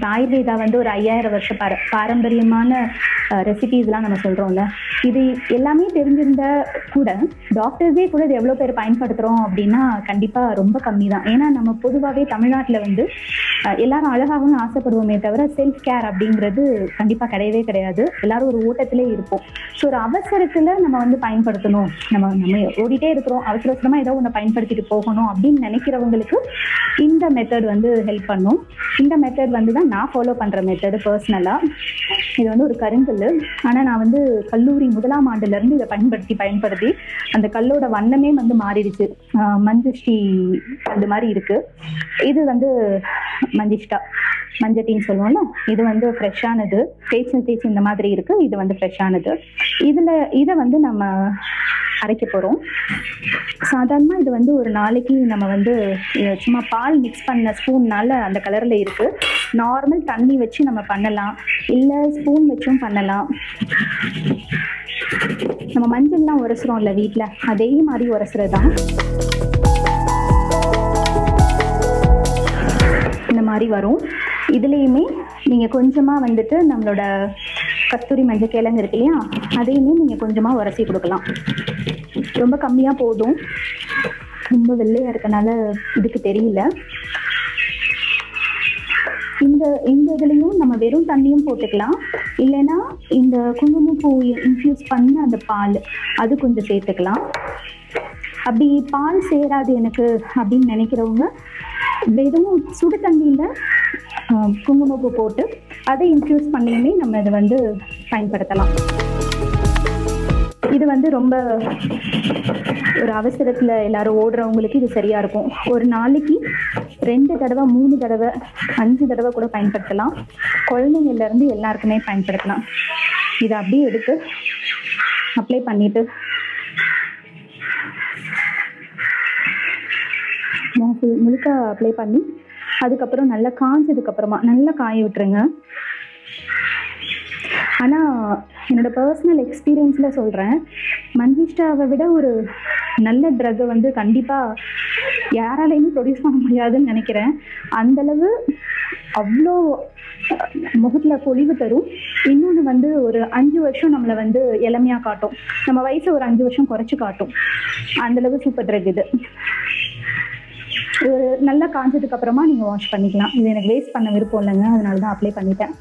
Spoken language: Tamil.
இப்போ ஆயுர்வேதா வந்து ஒரு 5000 வருஷ பாரம்பரியமான ரெசிபீஸ்லாம் நம்ம சொல்கிறோம்ல, இது எல்லாமே தெரிஞ்சிருந்தா கூட டாக்டர்ஸே கூட இது எவ்வளோ பேர் பயன்படுத்துகிறோம் அப்படின்னா கண்டிப்பாக ரொம்ப கம்மி தான். ஏன்னா நம்ம பொதுவாகவே தமிழ்நாட்டில் வந்து எல்லாரும் அழகாகவும் ஆசைப்படுவோமே தவிர செல்ஃப் கேர் அப்படிங்கிறது கண்டிப்பாக கிடையவே கிடையாது. எல்லாரும் ஒரு ஓட்டத்திலே இருப்போம். ஸோ ஒரு அவசரத்தில் நம்ம வந்து பயன்படுத்தணும், நம்ம நம்ம ஓடிட்டே இருக்கிறோம், அவசர அவசரமாக ஏதோ ஒன்று பயன்படுத்திட்டு போகணும் அப்படின்னு நினைக்கிறவங்களுக்கு இந்த மெத்தட் வந்து ஹெல்ப் பண்ணும். இந்த மெத்தட் வந்து தான் நான் ஃபாலோ பண்ணுற மெத்தடு பர்சனலாக. இது வந்து ஒரு கருங்கல். ஆனால் நான் வந்து கல்லூரி 1ஆம் ஆண்டுலேருந்து இதை பயன்படுத்தி அந்த கல்லோட வண்ணமே வந்து மாறிடுச்சு. மஞ்சுஷ்டி அந்த மாதிரி இருக்குது. இது வந்து மஞ்சிஷ்டா, மஞ்சட்டின்னு சொல்லுவோம்ல, இது வந்து ஃப்ரெஷ்ஷானது. தேய்ச்சி இந்த மாதிரி இருக்குது. இது வந்து ஃப்ரெஷ்ஷானது. இதை வந்து நம்ம அரைக்க போகிறோம். சாதாரணமாக இது வந்து ஒரு நாளைக்கு நம்ம வந்து சும்மா பால் மிக்ஸ் பண்ண ஸ்பூன்னால அந்த கலரில் இருக்குது. நார்மல் தண்ணி வச்சு நம்ம பண்ணலாம், இல்லை ஸ்பூன் வச்சும் பண்ணலாம். நம்ம மஞ்சள்லாம் உரசுறோம்ல வீட்டில், அதே மாதிரி உரசுறது தான். இந்த மாதிரி வரும். இதுலேயுமே நீங்கள் கொஞ்சமாக வந்துட்டு நம்மளோட கஸ்தூரி மஞ்சள் கிழங்கு இருக்கு இல்லையா, அதையுமே நீங்கள் கொஞ்சமாக உரசி கொடுக்கலாம். ரொம்ப கம்மியாக போதும், ரொம்ப வெள்ளையாக இருக்கனால இதுக்கு தெரியல. இந்த இதுலேயும் நம்ம வெறும் தண்ணியும் போட்டுக்கலாம், இல்லைன்னா இந்த குங்குமப்பூ இன்ஃப்யூஸ் பண்ண அந்த பால் அது கொஞ்சம் சேர்த்துக்கலாம். அப்படி பால் சேராது எனக்கு அப்படின்னு நினைக்கிறவங்க வெறும் சுடு தண்ணியில் குங்குமப்பூ போட்டு அதை இன்ஃப்யூஸ் பண்ணியுமே நம்ம இதை வந்து பயன்படுத்தலாம். இது வந்து ரொம்ப ஒரு அவசரத்தில் எல்லாரும் ஓடுறவங்களுக்கு இது சரியாக இருக்கும். ஒரு நாளைக்கு 2 தடவை 3 தடவை 5 தடவை கூட பயன்படுத்தலாம். குழந்தைங்கள்லேருந்து எல்லாருக்குமே பயன்படுத்தலாம். இதை அப்படியே எடுத்து அப்ளை பண்ணிவிட்டு முழுக்க அப்ளை பண்ணி அதுக்கப்புறம் நல்லா காஞ்சதுக்கப்புறமா நல்லா காய விட்டுருங்க. ஆனால் என்னோடய பர்சனல் எக்ஸ்பீரியன்ஸில் சொல்கிறேன், மஞ்சிஷ்டாவை விட ஒரு நல்ல ட்ரக்கை வந்து கண்டிப்பாக யாராலையுமே ப்ரொடியூஸ் பண்ண முடியாதுன்னு நினைக்கிறேன். அந்தளவு அவ்வளோ முகத்தில் பொலிவு தரும். இன்னொன்று வந்து ஒரு 5 வருஷம் நம்மளை வந்து இளமையாக காட்டும், நம்ம வயசை ஒரு 5 வருஷம் குறைச்சி காட்டும். அந்தளவு சூப்பர் ட்ரக் இது. ஒரு நல்லா காஞ்சதுக்கப்புறமா நீங்கள் வாஷ் பண்ணிக்கலாம். இது எனக்கு வேஸ்ட் பண்ண விருப்பம் இல்லைங்க, அதனால தான் அப்ளை பண்ணிட்டேன்.